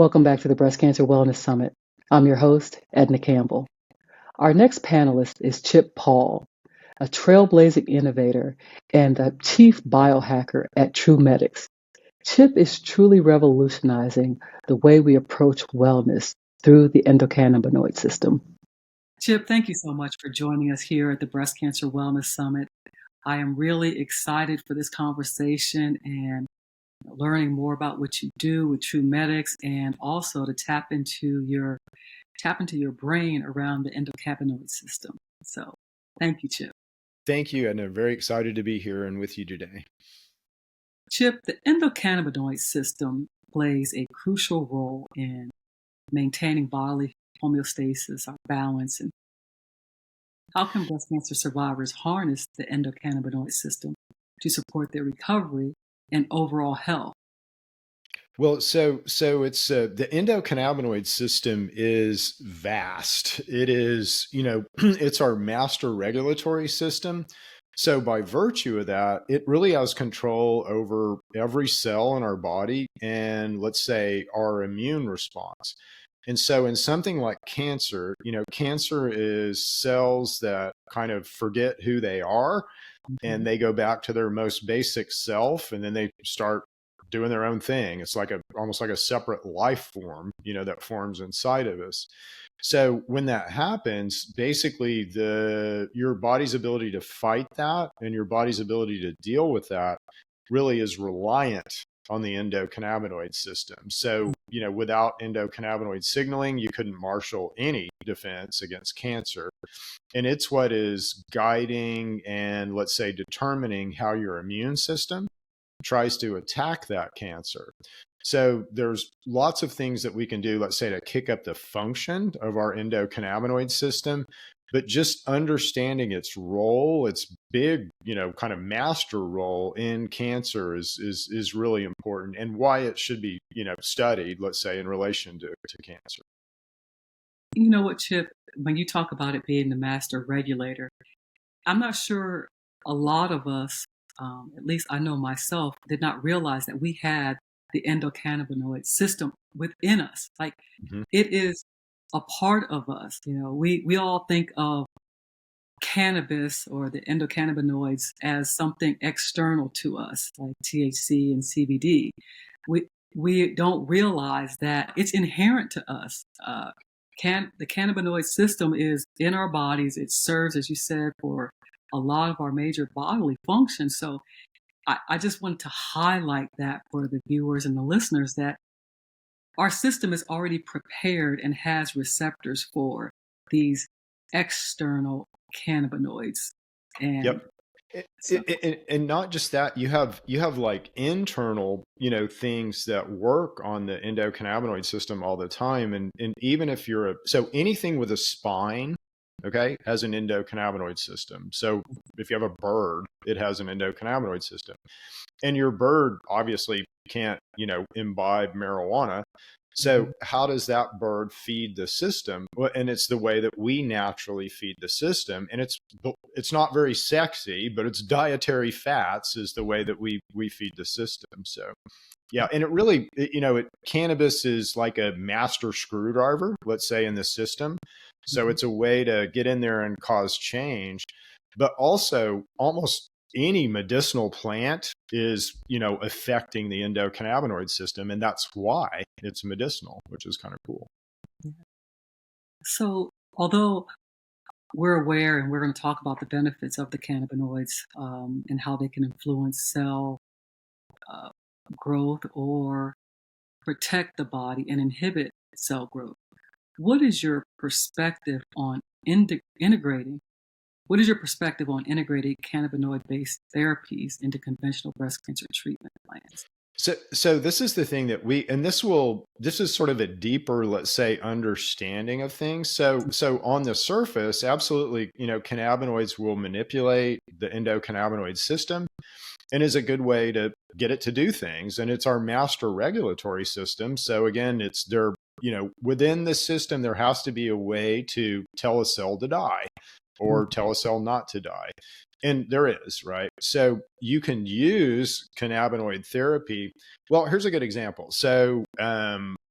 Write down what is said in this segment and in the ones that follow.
Welcome back to the Breast Cancer Wellness Summit. I'm your host, Edna Campbell. Our next panelist is Chip Paul, a trailblazing innovator and the Chief Biohacker at TrueMedX. Chip is truly revolutionizing the way we approach wellness through the endocannabinoid system. Chip, thank you so much for joining us here at the Breast Cancer Wellness Summit. I am really excited for this conversation and learning more about what you do with TrueMedX, and also to tap into your brain around the endocannabinoid system. So thank you, Chip. Thank you, and I'm very excited to be here and with you today. Chip, the endocannabinoid system plays a crucial role in maintaining bodily homeostasis, our balance, and how can breast cancer survivors harness the endocannabinoid system to support their recovery and overall health? Well, so it's the endocannabinoid system is vast. It is, it's our master regulatory system. So by virtue of that, it really has control over every cell in our body and, let's say, our immune response. And so in something like cancer, cancer is cells that kind of forget who they are and they go back to their most basic self, and then they start doing their own thing. It's like almost like a separate life form, that forms inside of us. So when that happens, basically your body's ability to fight that and your body's ability to deal with that really is reliant on the endocannabinoid system. So, without endocannabinoid signaling, you couldn't marshal any defense against cancer. And it's what is guiding and, let's say, determining how your immune system tries to attack that cancer. So there's lots of things that we can do, let's say, to kick up the function of our endocannabinoid system, but just understanding its role, its big, kind of master role in cancer is really important, and why it should be, studied, let's say, in relation to cancer. You know what, Chip, when you talk about it being the master regulator, I'm not sure a lot of us, at least I know myself, did not realize that we had the endocannabinoid system within us. Like, it is a part of us. We all think of cannabis or the endocannabinoids as something external to us, like THC and CBD. We don't realize that it's inherent to us. The cannabinoid system is in our bodies. It serves, as you said, for a lot of our major bodily functions. So I just wanted to highlight that for the viewers and the listeners, that our system is already prepared and has receptors for these external cannabinoids. And yep. And not just that, you have like internal, things that work on the endocannabinoid system all the time. And even if so anything with a spine, okay, has an endocannabinoid system. So if you have a bird, it has an endocannabinoid system. And your bird obviously can't, imbibe marijuana. So how does that bird feed the system? Well, and it's the way that we naturally feed the system. And it's not very sexy, but it's dietary fats is the way that we feed the system. So yeah, and it really, cannabis is like a master screwdriver, let's say, in the system. So it's a way to get in there and cause change. But also almost any medicinal plant is, affecting the endocannabinoid system. And that's why it's medicinal, which is kind of cool. So although we're aware and we're going to talk about the benefits of the cannabinoids and how they can influence cell growth or protect the body and inhibit cell growth, what is your perspective on integrating? What is your perspective on integrating cannabinoid-based therapies into conventional breast cancer treatment plans? So this is the thing that this is sort of a deeper, let's say, understanding of things. So on the surface, absolutely, cannabinoids will manipulate the endocannabinoid system and is a good way to get it to do things. And it's our master regulatory system. So again, within the system, there has to be a way to tell a cell to die or tell a cell not to die. And there is, right? So you can use cannabinoid therapy. Well, here's a good example. So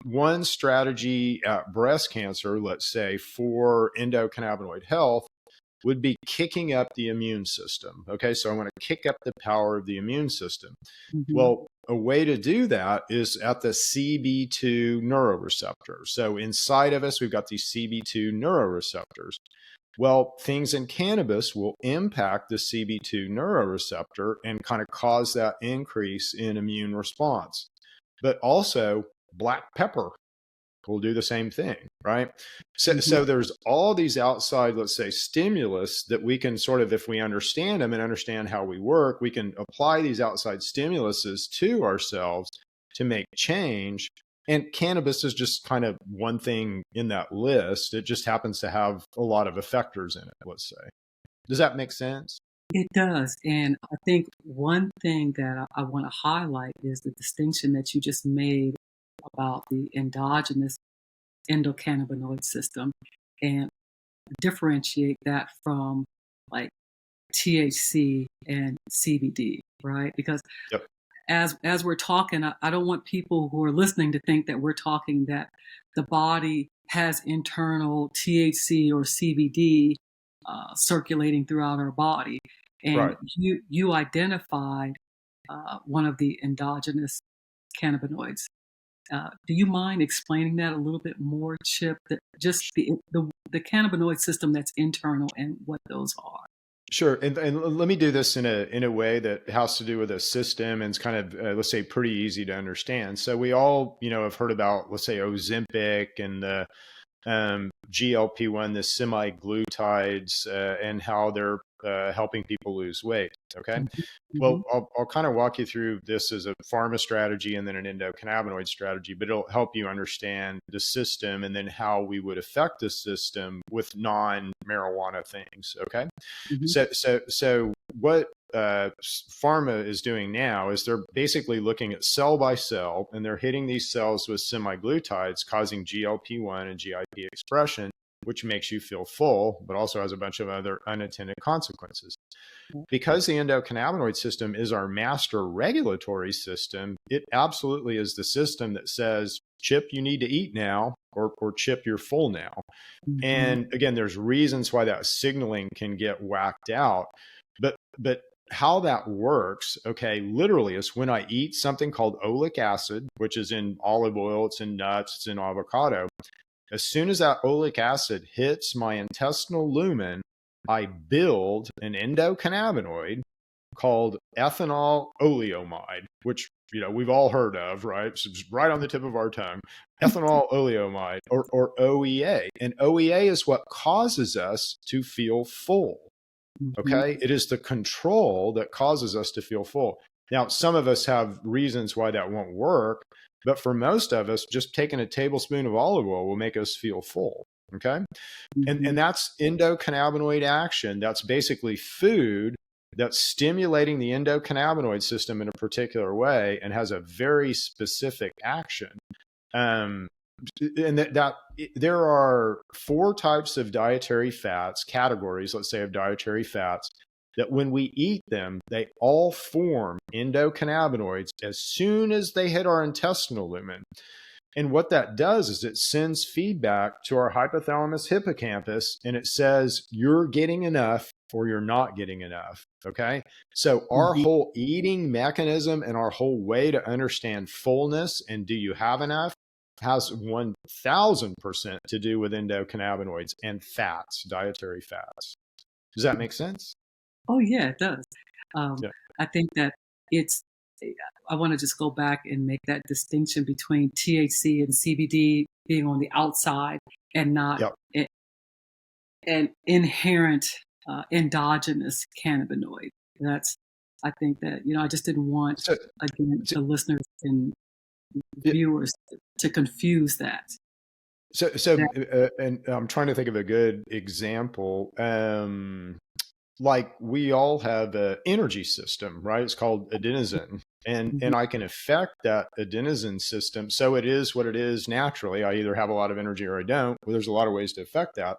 one strategy at breast cancer, let's say, for endocannabinoid health would be kicking up the immune system. Okay, so I want to kick up the power of the immune system. Mm-hmm. Well, a way to do that is at the CB2 neuroreceptor. So inside of us, we've got these CB2 neuroreceptors. Well, things in cannabis will impact the CB2 neuroreceptor and kind of cause that increase in immune response. But also, black pepper will do the same thing, right? So there's all these outside, let's say, stimulus that we can sort of, if we understand them and understand how we work, we can apply these outside stimuluses to ourselves to make change. And cannabis is just kind of one thing in that list. It just happens to have a lot of effectors in it, let's say. Does that make sense? It does. And I think one thing that I want to highlight is the distinction that you just made about the endogenous endocannabinoid system and differentiate that from like THC and CBD, right? Because Yep. as we're talking, I don't want people who are listening to think that we're talking that the body has internal THC or CBD circulating throughout our body. And Right. you identified one of the endogenous cannabinoids. Do you mind explaining that a little bit more, Chip? That just the cannabinoid system that's internal and what those are. Sure, and let me do this in a way that has to do with a system and it's kind of let's say pretty easy to understand. So we all have heard about, let's say, Ozempic and the GLP-1, the semi-glutides, and how they're helping people lose weight. Okay. Mm-hmm. Well, I'll kind of walk you through this as a pharma strategy and then an endocannabinoid strategy, but it'll help you understand the system and then how we would affect the system with non-marijuana things. Okay. Mm-hmm. So what pharma is doing now is they're basically looking at cell by cell and they're hitting these cells with semi-glutides, causing GLP-1 and GIP expression, which makes you feel full, but also has a bunch of other unintended consequences. Because the endocannabinoid system is our master regulatory system, it absolutely is the system that says, Chip, you need to eat now, or Chip, you're full now. Mm-hmm. And again, there's reasons why that signaling can get whacked out. But how that works, okay, literally is when I eat something called oleic acid, which is in olive oil, it's in nuts, it's in avocado. As soon as that oleic acid hits my intestinal lumen, I build an endocannabinoid called ethanol oleomide, which we've all heard of, right? So it's right on the tip of our tongue. Ethanol oleomide, or OEA. And OEA is what causes us to feel full. Okay. It is the control that causes us to feel full. Now, some of us have reasons why that won't work, but for most of us, just taking a tablespoon of olive oil will make us feel full. Okay. And that's endocannabinoid action. That's basically food that's stimulating the endocannabinoid system in a particular way and has a very specific action. And that there are 4 types of dietary fats, categories, let's say, of dietary fats, that when we eat them, they all form endocannabinoids as soon as they hit our intestinal lumen. And what that does is it sends feedback to our hypothalamus hippocampus and it says, you're getting enough or you're not getting enough. Okay. So our whole eating mechanism and our whole way to understand fullness and do you have enough has 1000% to do with endocannabinoids and fats, dietary fats. Does that make sense? Oh, yeah, it does. Yeah. I think that I want to just go back and make that distinction between THC and CBD being on the outside and not an inherent endogenous cannabinoid. I think that, I just didn't want, again, the listeners and viewers to confuse that. And I'm trying to think of a good example. Like we all have an energy system, right? It's called adenosine, and I can affect that adenosine system. So it is what it is naturally. I either have a lot of energy or I don't. Well, there's a lot of ways to affect that,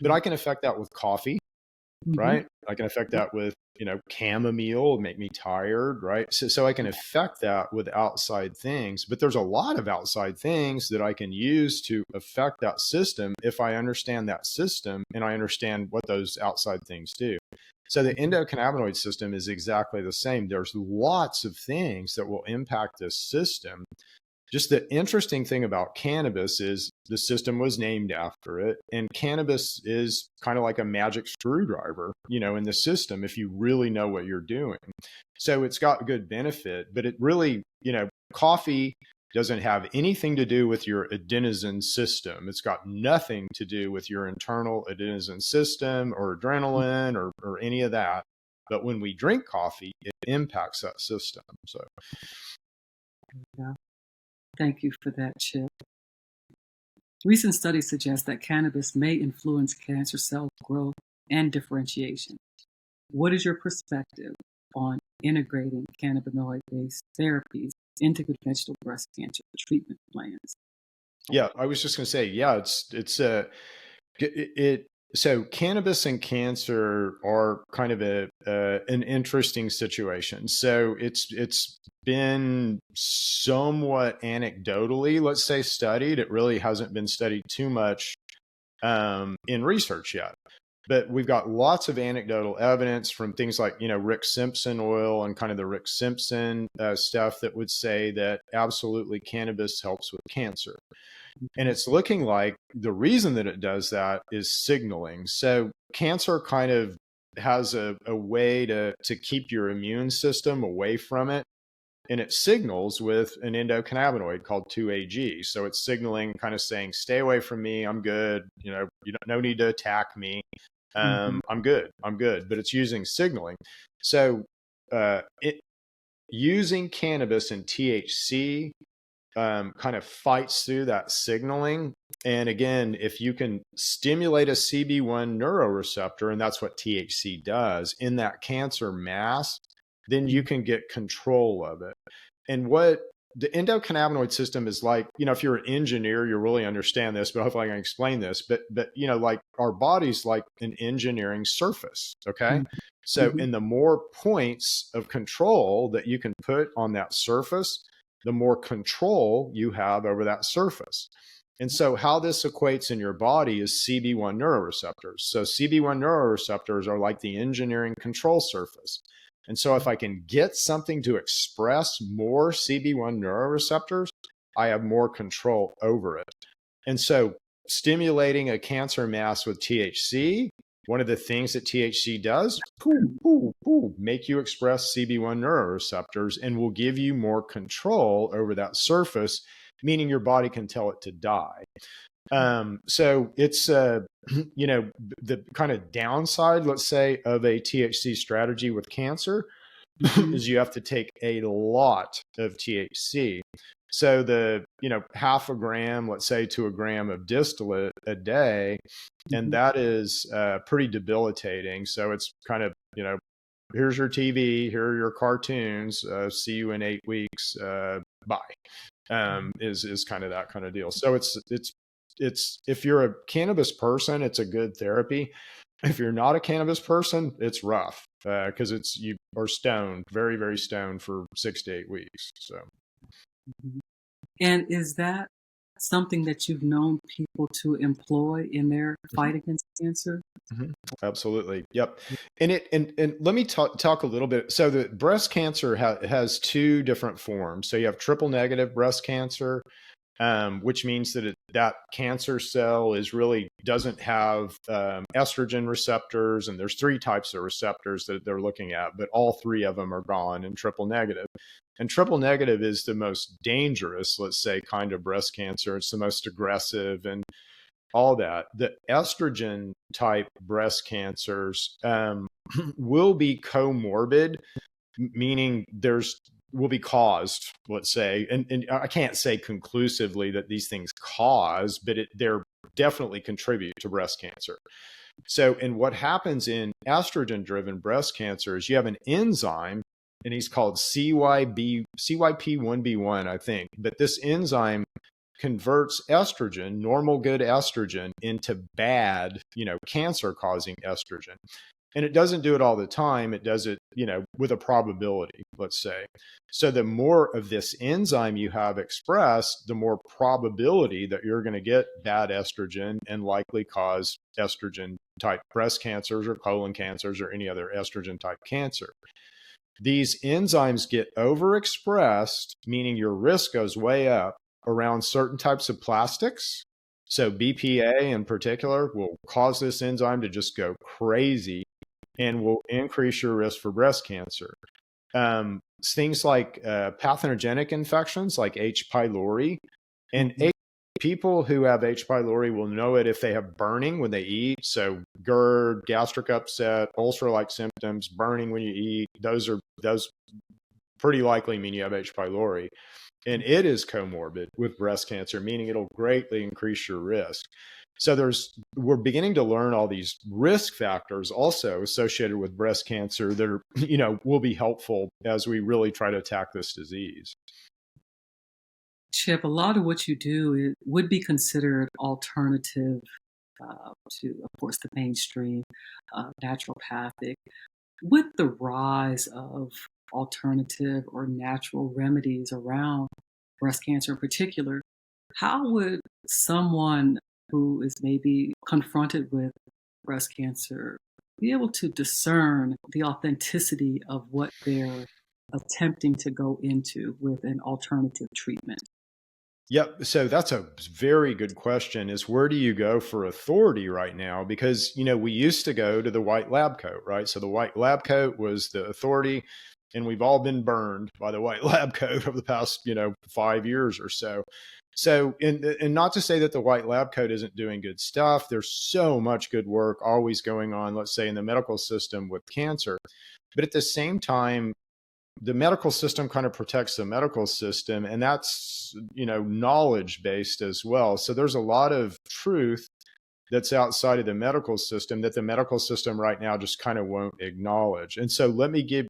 but I can affect that with coffee. Mm-hmm. right? I can affect that with, chamomile, make me tired, right? So I can affect that with outside things, but there's a lot of outside things that I can use to affect that system if I understand that system and I understand what those outside things do. So the endocannabinoid system is exactly the same. There's lots of things that will impact this system. Just the interesting thing about cannabis is the system was named after it. And cannabis is kind of like a magic screwdriver, in the system if you really know what you're doing. So it's got good benefit, but it really, coffee doesn't have anything to do with your adenosine system. It's got nothing to do with your internal adenosine system or adrenaline or any of that. But when we drink coffee, it impacts that system. So, Yeah. Thank you for that, Chip. Recent studies suggest that cannabis may influence cancer cell growth and differentiation. What is your perspective on integrating cannabinoid-based therapies into conventional breast cancer treatment plans? yeah, I was just going to say, yeah, so cannabis and cancer are kind of an interesting situation. So it's been somewhat anecdotally, let's say, studied. It really hasn't been studied too much in research yet. But we've got lots of anecdotal evidence from things like, Rick Simpson oil and kind of the Rick Simpson stuff that would say that absolutely cannabis helps with cancer. And it's looking like the reason that it does that is signaling. So cancer kind of has a way to keep your immune system away from it. And it signals with an endocannabinoid called 2-AG. So it's signaling, kind of saying, stay away from me. I'm good. You don't, no need to attack me. I'm good. But it's using signaling. So using cannabis and THC kind of fights through that signaling. And again, if you can stimulate a CB1 neuroreceptor, and that's what THC does in that cancer mass, then you can get control of it. And what the endocannabinoid system is like, if you're an engineer, you really understand this, but hopefully I can explain this. But like our body's like an engineering surface. Okay. So, and the more points of control that you can put on that surface, the more control you have over that surface. And so how this equates in your body is CB1 neuroreceptors. So CB1 neuroreceptors are like the engineering control surface. And so if I can get something to express more CB1 neuroreceptors, I have more control over it. And so stimulating a cancer mass with THC, one of the things that THC does, make you express CB1 neuroreceptors and will give you more control over that surface, meaning your body can tell it to die. So it's, the kind of downside, let's say, of a THC strategy with cancer is you have to take a lot of THC. So the, half a gram, let's say, to a gram of distillate a day, and that is pretty debilitating. So it's kind of, here's your TV, here are your cartoons, see you in 8 weeks, bye, is kind of that kind of deal. So it's if you're a cannabis person, it's a good therapy. If you're not a cannabis person, it's rough because you are stoned, very, very stoned for 6 to 8 weeks. So, and is that something that you've known people to employ in their fight against cancer? Absolutely. Yep. And let me talk a little bit. So the breast cancer has two different forms. So you have triple negative breast cancer, which means that that cancer cell doesn't have estrogen receptors, and there's 3 types of receptors that they're looking at, but all 3 of them are gone in triple negative. And triple negative is the most dangerous, let's say, kind of breast cancer. It's the most aggressive and all that. The estrogen type breast cancers will be comorbid, meaning will be caused, let's say, and I can't say conclusively that these things cause, but they're definitely contribute to breast cancer. So, and what happens in estrogen-driven breast cancer is you have an enzyme, and he's called CYP1B1, I think. But this enzyme converts estrogen, normal good estrogen, into bad, cancer-causing estrogen. And it doesn't do it all the time. It does it, with a probability, let's say. So the more of this enzyme you have expressed, the more probability that you're going to get bad estrogen and likely cause estrogen type breast cancers or colon cancers or any other estrogen type cancer. These enzymes get overexpressed, meaning your risk goes way up around certain types of plastics. So BPA in particular will cause this enzyme to just go crazy and will increase your risk for breast cancer. Things like pathogenic infections like H. pylori, and people who have H. pylori will know it if they have burning when they eat. So GERD, gastric upset, ulcer-like symptoms, burning when you eat. Those pretty likely mean you have H. pylori. And it is comorbid with breast cancer, meaning it'll greatly increase your risk. So we're beginning to learn all these risk factors also associated with breast cancer that are, will be helpful as we really try to attack this disease. Chip, a lot of what you do would be considered alternative to, of course, the mainstream naturopathic. With the rise of alternative or natural remedies around breast cancer in particular, how would someone who is maybe confronted with breast cancer be able to discern the authenticity of what they're attempting to go into with an alternative treatment? Yep. So that's a very good question, is where do you go for authority right now? Because, we used to go to the white lab coat, right? So the white lab coat was the authority, and we've all been burned by the white lab coat over the past, 5 years or so. So, and not to say that the white lab coat isn't doing good stuff. There's so much good work always going on, let's say in the medical system with cancer. But at the same time, the medical system kind of protects the medical system, and that's, knowledge based as well. So there's a lot of truth that's outside of the medical system that the medical system right now just kind of won't acknowledge. And so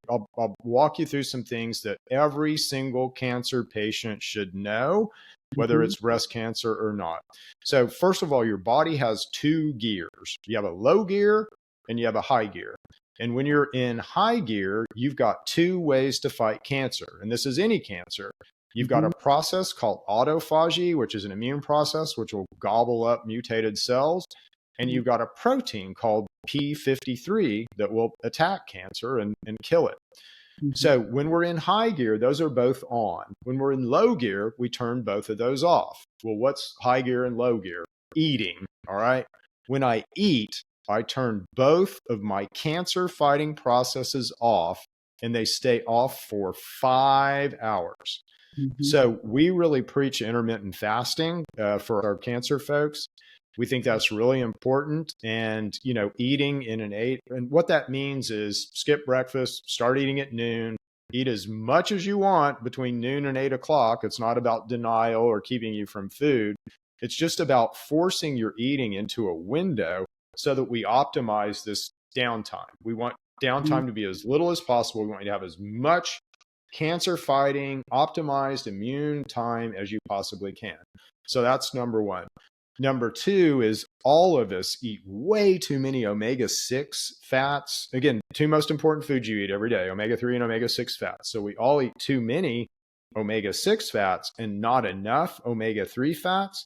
I'll walk you through some things that every single cancer patient should know, whether it's breast cancer or not. So first of all, your body has two gears. You have a low gear and you have a high gear. And when you're in high gear, you've got two ways to fight cancer. And this is any cancer. You've got a process called autophagy, which is an immune process, which will gobble up mutated cells. And you've got a protein called P53 that will attack cancer and kill it. So when we're in high gear, those are both on. When we're in low gear, we turn both of those off. Well, what's high gear and low gear? Eating. All right. When I eat, I turn both of my cancer fighting processes off, and they stay off for 5 hours. So we really preach intermittent fasting for our cancer folks. We think that's really important. And, eating in an 8, and what that means is skip breakfast, start eating at noon, eat as much as you want between noon and 8 o'clock. It's not about denial or keeping you from food. It's just about forcing your eating into a window so that we optimize this downtime. We want downtime to be as little as possible. We want you to have as much cancer fighting, optimized immune time as you possibly can. So that's number one. Number two is all of us eat way too many omega-6 fats. Again, two most important foods you eat every day, omega-3 and omega-6 fats. So we all eat too many omega-6 fats and not enough omega-3 fats.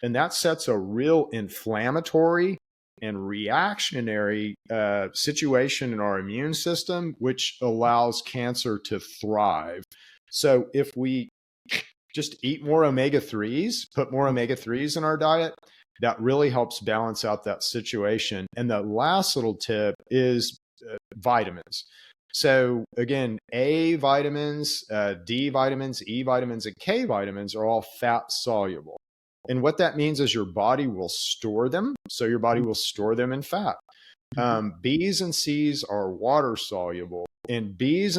And that sets a real inflammatory and reactionary situation in our immune system, which allows cancer to thrive. So if we just eat more omega-3s, put more omega-3s in our diet, that really helps balance out that situation. And the last little tip is vitamins. So again, A vitamins, D vitamins, E vitamins, and K vitamins are all fat soluble. And what that means is your body will store them. So your body will store them in fat. B's and C's are water soluble. And B's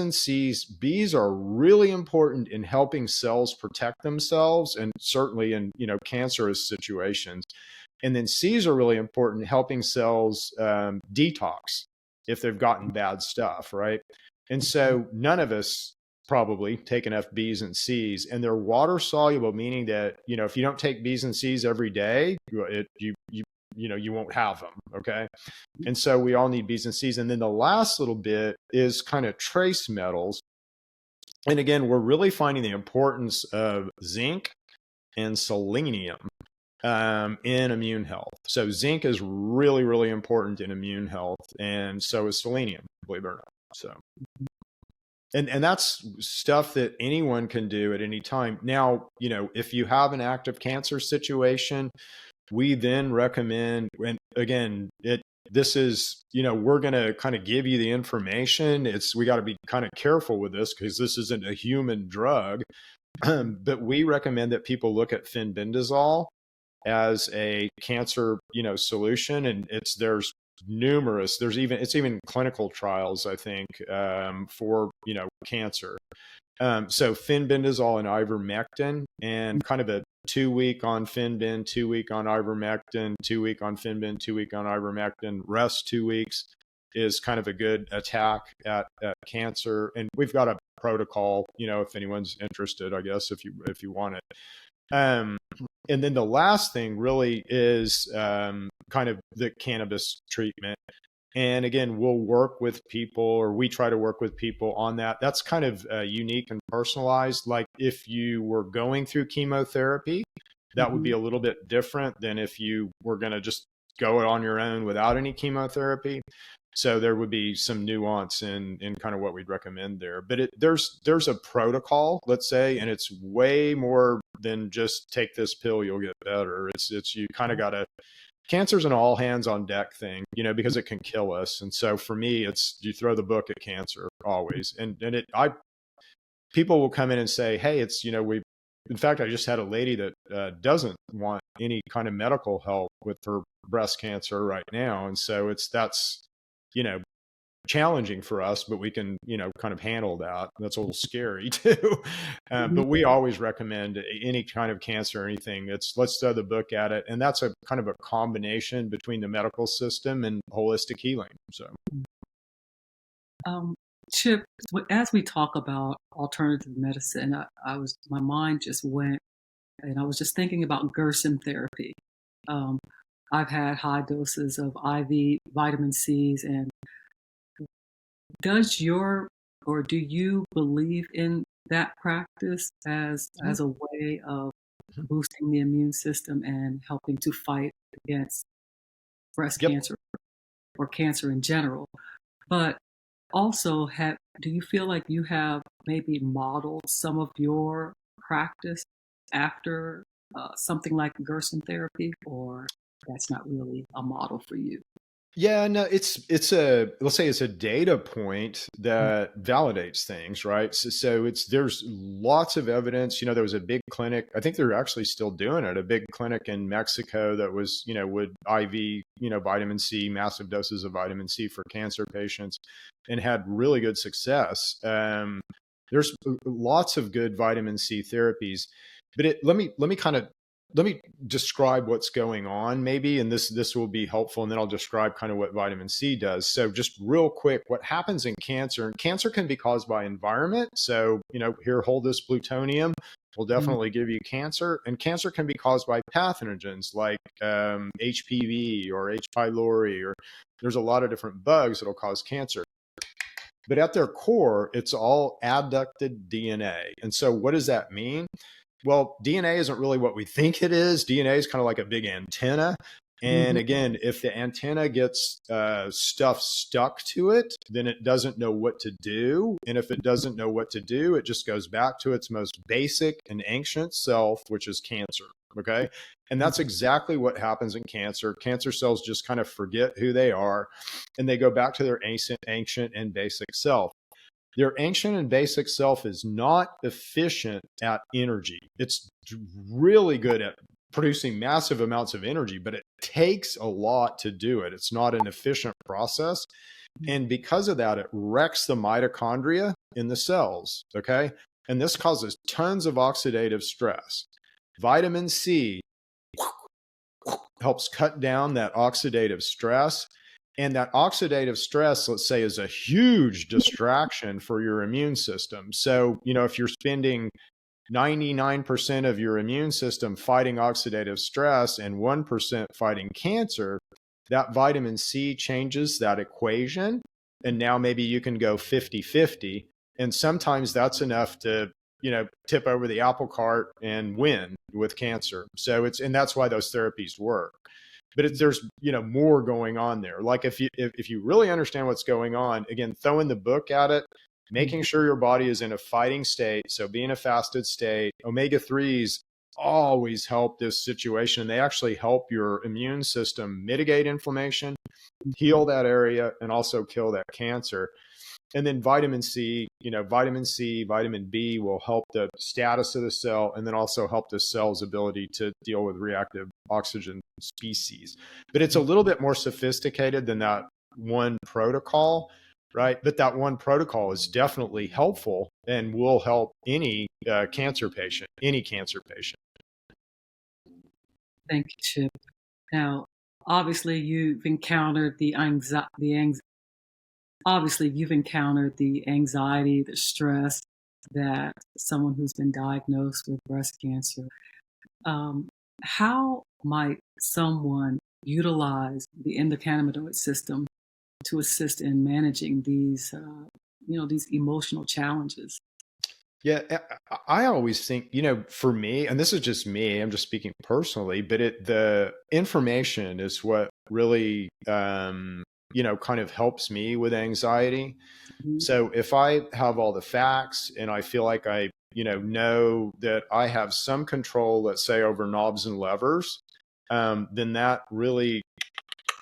are really important in helping cells protect themselves, and certainly in cancerous situations. And then C's are really important in helping cells detox if they've gotten bad stuff, right? And so none of us probably take enough B's and C's, and they're water soluble, meaning that if you don't take B's and C's every day, you won't have them. Okay. And so we all need B's and C's. And then the last little bit is kind of trace metals. And again, we're really finding the importance of zinc and selenium in immune health. So zinc is really, really important in immune health, and so is selenium, believe it or not. So, and that's stuff that anyone can do at any time. Now, if you have an active cancer situation, we then recommend, and again, this is, we're going to kind of give you the information. We got to be kind of careful with this because this isn't a human drug. But we recommend that people look at fenbendazole as a cancer, solution. And it's even clinical trials, I think, for, cancer. So fenbendazole and ivermectin, and kind of a 2-week on fenben, 2-week on ivermectin, 2-week on fenben, 2-week on ivermectin, rest 2 weeks is kind of a good attack at cancer. And we've got a protocol, if anyone's interested, I guess, if you want it. And then the last thing really is kind of the cannabis treatment. And again, we'll work with people, or we try to work with people on that. That's kind of unique and personalized. Like if you were going through chemotherapy, that would be a little bit different than if you were going to just go on your own without any chemotherapy. So there would be some nuance in kind of what we'd recommend there. But there's a protocol, let's say, and it's way more than just take this pill, you'll get better. It's you kind of got to, cancer's an all hands on deck thing, because it can kill us. And so for me, it's, you throw the book at cancer always. And people will come in and say, hey, it's, in fact, I just had a lady that doesn't want any kind of medical help with her breast cancer right now. And so that's challenging for us, but we can, kind of handle that. That's a little scary too. But we always recommend any kind of cancer or anything, let's throw the book at it. And that's a kind of a combination between the medical system and holistic healing. So, Chip, as we talk about alternative medicine, my mind just went, and I was just thinking about Gerson therapy. I've had high doses of IV vitamin C's, and do you believe in that practice as a way of boosting the immune system and helping to fight against breast cancer or cancer in general? But also, do you feel like you have maybe modeled some of your practice after something like Gerson therapy, or that's not really a model for you? Yeah, no, let's say it's a data point that validates things, right? So there's lots of evidence. There was a big clinic, I think they're actually still doing it, a big clinic in Mexico that was, would IV, vitamin C, massive doses of vitamin C for cancer patients, and had really good success. There's lots of good vitamin C therapies, but let me describe what's going on maybe, and this will be helpful, and then I'll describe kind of what vitamin C does. So just real quick, what happens in cancer, and cancer can be caused by environment. So, here, hold this plutonium will definitely give you cancer, and cancer can be caused by pathogens like HPV or H. pylori, or there's a lot of different bugs that'll cause cancer. But at their core, it's all adducted DNA. And so what does that mean? Well, DNA isn't really what we think it is. DNA is kind of like a big antenna. And again, if the antenna gets stuff stuck to it, then it doesn't know what to do. And if it doesn't know what to do, it just goes back to its most basic and ancient self, which is cancer. Okay. And that's exactly what happens in cancer. Cancer cells just kind of forget who they are, and they go back to their ancient and basic self. Their ancient and basic self is not efficient at energy. It's really good at producing massive amounts of energy, but it takes a lot to do it. It's not an efficient process. And because of that, it wrecks the mitochondria in the cells. Okay. And this causes tons of oxidative stress. Vitamin C helps cut down that oxidative stress. And that oxidative stress, let's say, is a huge distraction for your immune system. So, if you're spending 99% of your immune system fighting oxidative stress and 1% fighting cancer, that vitamin C changes that equation. And now maybe you can go 50-50. And sometimes that's enough to, tip over the apple cart and win with cancer. So and that's why those therapies work. But there's, more going on there. Like if you really understand what's going on, again, throwing the book at it, making sure your body is in a fighting state. So be in a fasted state. Omega-3s always help this situation. And they actually help your immune system mitigate inflammation, heal that area, and also kill that cancer. And then vitamin C, vitamin B will help the status of the cell and then also help the cell's ability to deal with reactive oxygen species. But it's a little bit more sophisticated than that one protocol, right? But that one protocol is definitely helpful and will help any cancer patient. Thank you, Chip. Now, obviously, you've encountered the anxiety, the stress that someone who's been diagnosed with breast cancer. How might someone utilize the endocannabinoid system to assist in managing these emotional challenges? Yeah, I always think, for me, and this is just me, I'm just speaking personally, but the information is what really, kind of helps me with anxiety. Mm-hmm. So if I have all the facts and I feel like I, know that I have some control, let's say over knobs and levers, then that really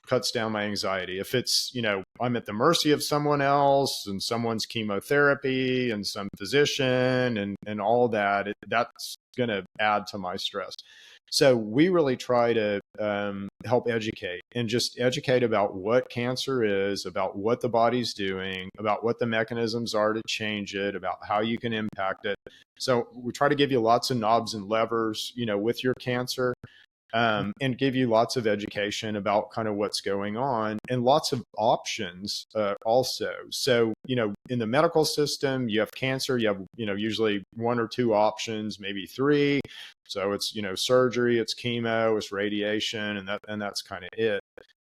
cuts down my anxiety. If it's, I'm at the mercy of someone else and someone's chemotherapy and some physician and all that, that's going to add to my stress. So we really try to help educate and just educate about what cancer is, about what the body's doing, about what the mechanisms are to change it, about how you can impact it. So we try to give you lots of knobs and levers, with your cancer. And give you lots of education about kind of what's going on and lots of options also. So, in the medical system, you have cancer, you have, usually one or two options, maybe three. So it's, surgery, it's chemo, it's radiation, and that's kind of it.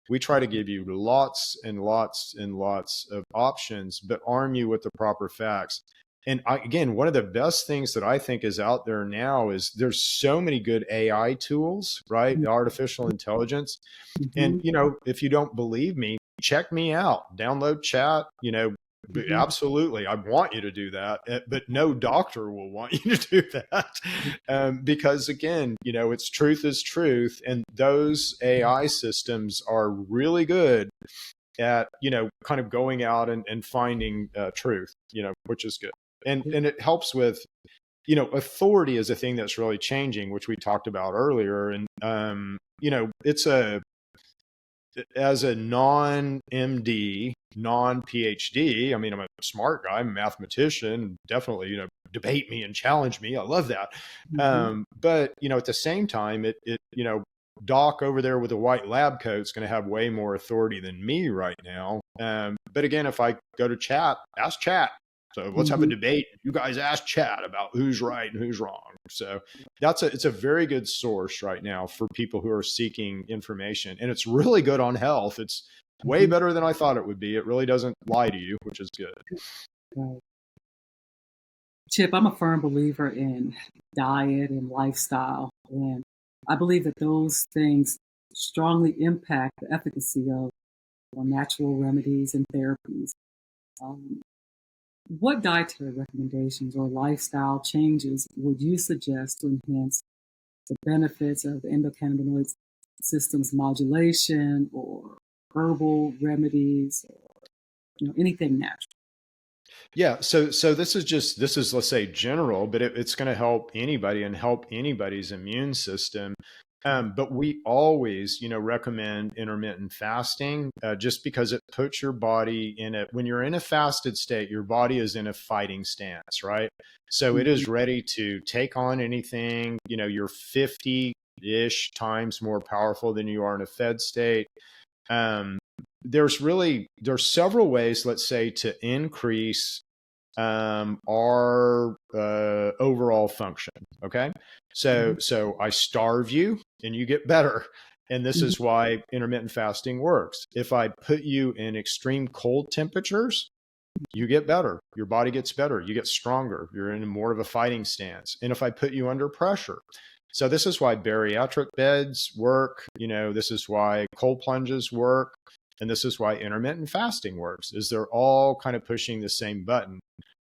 We try to give you lots and lots and lots of options, but arm you with the proper facts. And again, one of the best things that I think is out there now is there's so many good AI tools, right? Artificial intelligence. Mm-hmm. And, if you don't believe me, check me out, download chat, Mm-hmm. absolutely. I want you to do that, but no doctor will want you to do that. Because again, it's truth is truth. And those AI systems are really good at, kind of going out and finding truth, which is good. And it helps with, authority is a thing that's really changing, which we talked about earlier. And, it's as a non-MD, non-PhD, I mean, I'm a smart guy, I'm a mathematician, definitely, debate me and challenge me. I love that. Mm-hmm. But, at the same time, Doc over there with a white lab coat is going to have way more authority than me right now. But again, if I go to chat, ask chat. So let's have a debate. You guys ask chat about who's right and who's wrong. So it's a very good source right now for people who are seeking information. And it's really good on health. It's way better than I thought it would be. It really doesn't lie to you, which is good. Right. Chip, I'm a firm believer in diet and lifestyle. And I believe that those things strongly impact the efficacy of natural remedies and therapies. What dietary recommendations or lifestyle changes would you suggest to enhance the benefits of the endocannabinoid system's modulation or herbal remedies or anything natural? Yeah. So this is, let's say, general, but it's going to help anybody and help anybody's immune system. But we always, recommend intermittent fasting just because it puts your body when you're in a fasted state, your body is in a fighting stance, right? So it is ready to take on anything. You're 50-ish times more powerful than you are in a fed state. There's several ways, let's say, to increase our overall function. Okay. So I starve you and you get better. And this is why intermittent fasting works. If I put you in extreme cold temperatures, you get better. Your body gets better. You get stronger. You're in more of a fighting stance. And if I put you under pressure, so this is why bariatric beds work. This is why cold plunges work. And this is why intermittent fasting works, is they're all kind of pushing the same button.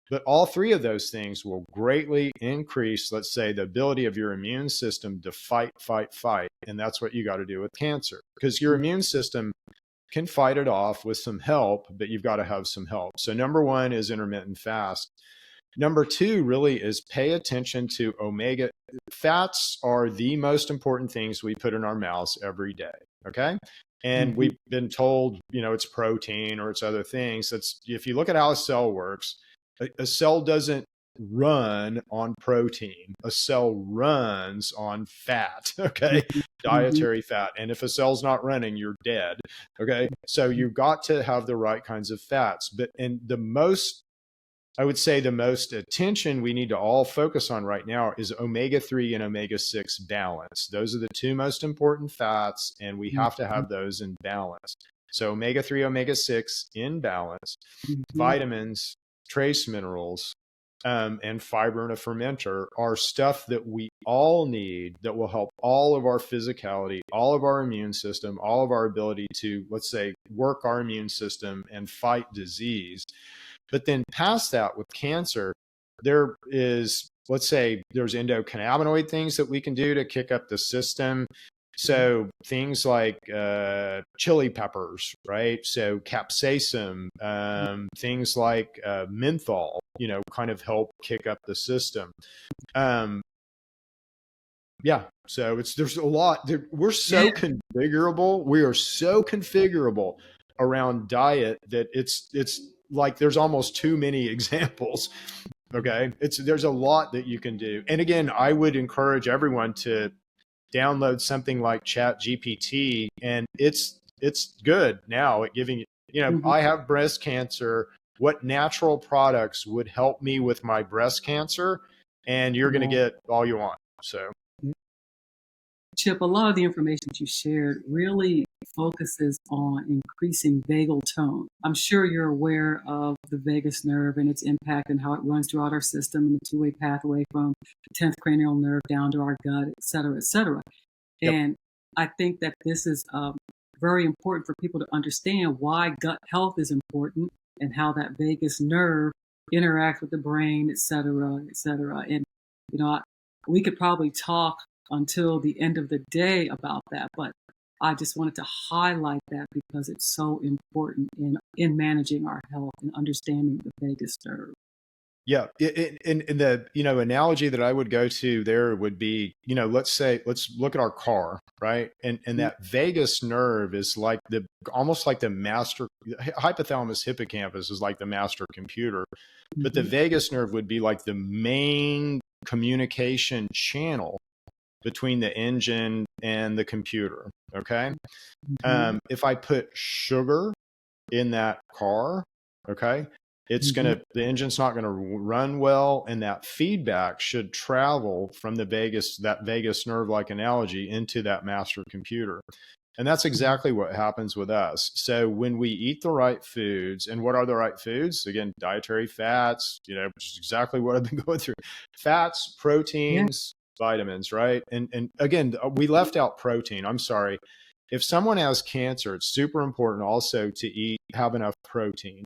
But all three of those things will greatly increase, let's say, the ability of your immune system to fight. And that's what you got to do with cancer, because your immune system can fight it off with some help, but you've got to have some help. So number one is intermittent fast. Number two really is pay attention to omega. Fats are the most important things we put in our mouths every day. Okay. And we've been told, it's protein or it's other things. If you look at how a cell works, a cell doesn't run on protein. A cell runs on fat. Okay. Dietary fat. And if a cell's not running, you're dead. Okay. So you've got to have the right kinds of fats. I would say the most attention we need to all focus on right now is omega-3 and omega-6 balance. Those are the two most important fats, and we have to have those in balance. So omega-3, omega-6 in balance, vitamins, trace minerals, and fiber in a fermenter are stuff that we all need that will help all of our physicality, all of our immune system, all of our ability to, let's say, work our immune system and fight disease. But then past that with cancer, there is, let's say, there's endocannabinoid things that we can do to kick up the system. So things like chili peppers, right? So capsaicin, things like menthol, kind of help kick up the system. So there's a lot. We're so configurable. We are so configurable around diet that it's like there's almost too many examples. Okay. There's a lot that you can do. And again, I would encourage everyone to download something like Chat GPT, and it's good now at giving I have breast cancer. What natural products would help me with my breast cancer? And you're going to get all you want. So Chip, a lot of the information that you shared really focuses on increasing vagal tone. I'm sure you're aware of the vagus nerve and its impact and how it runs throughout our system and the two-way pathway from the 10th cranial nerve down to our gut, et cetera, et cetera. Yep. And I think that this is very important for people to understand why gut health is important and how that vagus nerve interacts with the brain, et cetera, et cetera. And, we could probably talk until the end of the day about that, but I just wanted to highlight that because it's so important in managing our health and understanding the vagus nerve. Yeah. In the, analogy that I would go to there would be, let's look at our car, right? And that vagus nerve is like almost like the master, hypothalamus hippocampus is like the master computer, but the vagus nerve would be like the main communication channel between the engine and the computer. Okay. If I put sugar in that car, okay, the engine's not going to run well. And that feedback should travel from that vagus nerve like analogy into that master computer. And that's exactly what happens with us. So when we eat the right foods, and what are the right foods? Again, dietary fats, which is exactly what I've been going through. Fats, proteins, vitamins, right? And again, we left out protein. I'm sorry. If someone has cancer, it's super important also to have enough protein.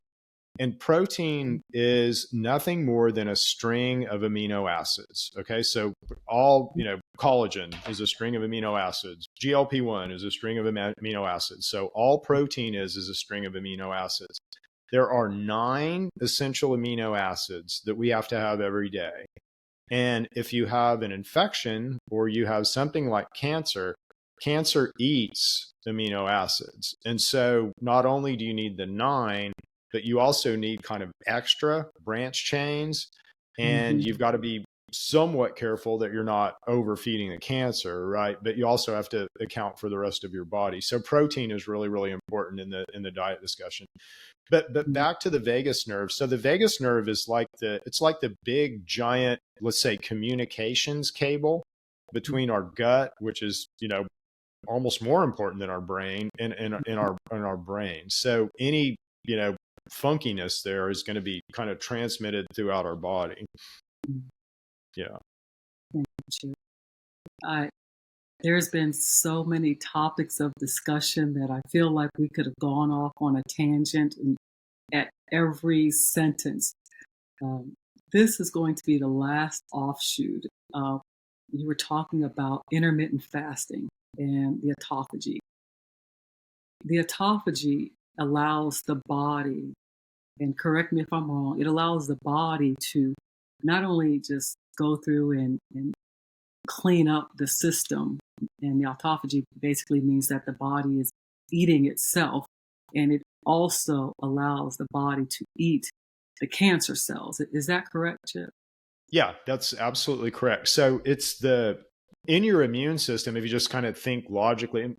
And protein is nothing more than a string of amino acids. Okay. So collagen is a string of amino acids. GLP-1 is a string of amino acids. So all protein is a string of amino acids. There are 9 essential amino acids that we have to have every day. And if you have an infection or you have something like cancer eats amino acids. And so not only do you need the 9, but you also need kind of extra branch chains, and you've got to be somewhat careful that you're not overfeeding the cancer, right? But you also have to account for the rest of your body. So protein is really, really important in the diet discussion. But back to the vagus nerve. So the vagus nerve is like it's like the big giant, let's say, communications cable between our gut, which is, almost more important than our brain, and in our brain. So any, funkiness there is going to be kind of transmitted throughout our body. Yeah. Thank you. There's been so many topics of discussion that I feel like we could have gone off on a tangent at every sentence. This is going to be the last offshoot. You were talking about intermittent fasting and the autophagy. The autophagy allows the body, and correct me if I'm wrong, it allows the body to not only just go through and clean up the system, and the autophagy basically means that the body is eating itself, and it also allows the body to eat the cancer cells. Is that correct, Chip? Yeah, that's absolutely correct. So it's in your immune system, if you just kind of think logically, and,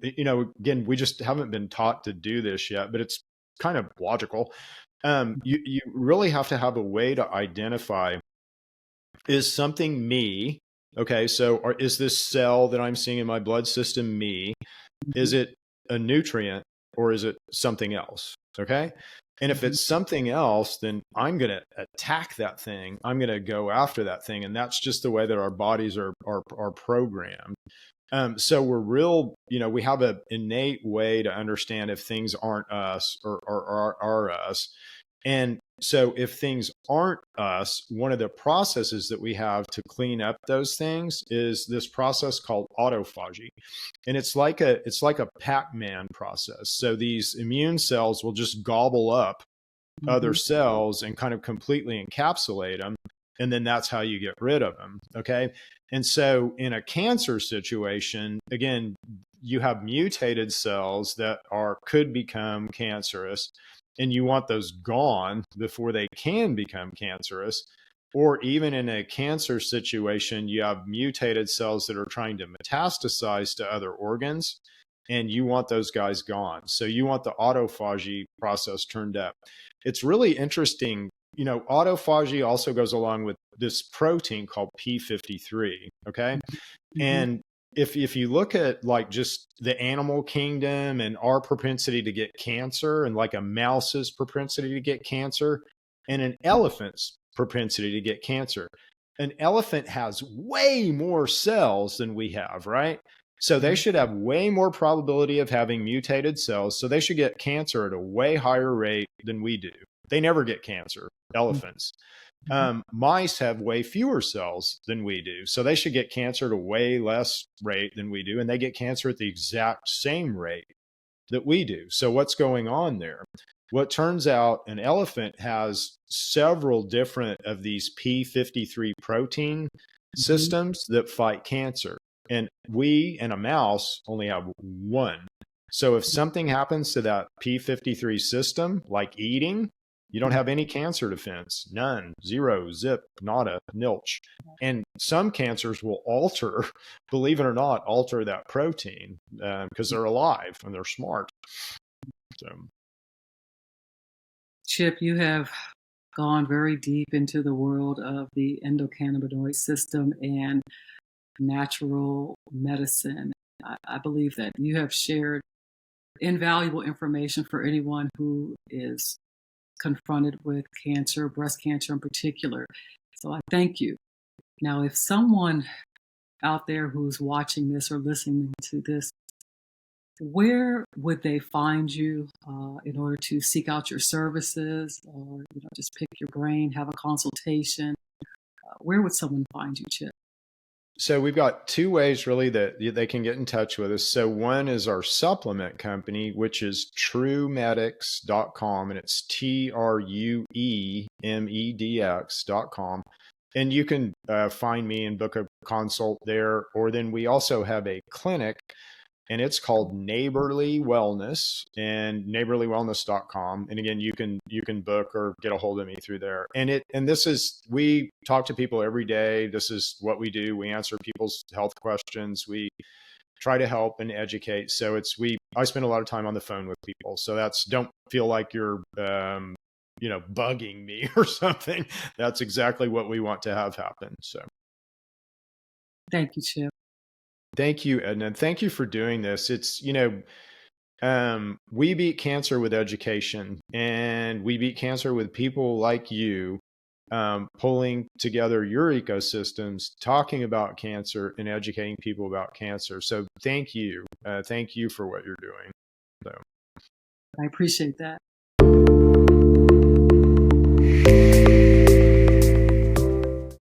again, we just haven't been taught to do this yet, but it's kind of logical. You really have to have a way to identify, is something me? Okay, so is this cell that I'm seeing in my blood system me? Is it a nutrient, or is it something else? Okay. And if it's something else, then I'm going to attack that thing. I'm going to go after that thing. And that's just the way that our bodies are programmed. So we have an innate way to understand if things aren't us or are us. And so if things aren't us, one of the processes that we have to clean up those things is this process called autophagy. And it's like a Pac-Man process. So these immune cells will just gobble up other cells and kind of completely encapsulate them. And then that's how you get rid of them. Okay. And so in a cancer situation, again, you have mutated cells that could become cancerous, and you want those gone before they can become cancerous. Or even in a cancer situation, you have mutated cells that are trying to metastasize to other organs, and you want those guys gone. So you want the autophagy process turned up. It's really interesting. Autophagy also goes along with this protein called P53. Okay. And if you look at like just the animal kingdom and our propensity to get cancer, and like a mouse's propensity to get cancer and an elephant's propensity to get cancer, an elephant has way more cells than we have, right? So they should have way more probability of having mutated cells. So they should get cancer at a way higher rate than we do. They never get cancer, elephants. Mice have way fewer cells than we do. So they should get cancer at a way less rate than we do. And they get cancer at the exact same rate that we do. So what's going on there? Well, it turns out an elephant has several different of these P53 protein systems that fight cancer. And we and a mouse only have one. So if something happens to that P53 system, like eating, you don't have any cancer defense. None, zero, zip, nada, nilch. And some cancers will believe it or not, alter that protein because they're alive and they're smart. So, Chip, you have gone very deep into the world of the endocannabinoid system and natural medicine. I believe that you have shared invaluable information for anyone who is confronted with cancer, breast cancer in particular. So I thank you. Now, if someone out there who's watching this or listening to this, where would they find you in order to seek out your services, or just pick your brain, have a consultation? Where would someone find you, Chip? So we've got two ways really that they can get in touch with us. So one is our supplement company, which is TrueMedX.com, and it's TrueMedX.com. And you can find me and book a consult there. Or then we also have a clinic, and it's called Neighborly Wellness, and neighborlywellness.com. And again, you can book or get a hold of me through there. And we talk to people every day. This is what we do. We answer people's health questions. We try to help and educate. So we I spend a lot of time on the phone with people. So don't feel like you're, bugging me or something. That's exactly what we want to have happen. So Thank you, Chip. thank you, Edna. And thank you for doing this. It's, we beat cancer with education, and we beat cancer with people like you, pulling together your ecosystems, talking about cancer and educating people about cancer. So thank you. Thank you for what you're doing. So. I appreciate that.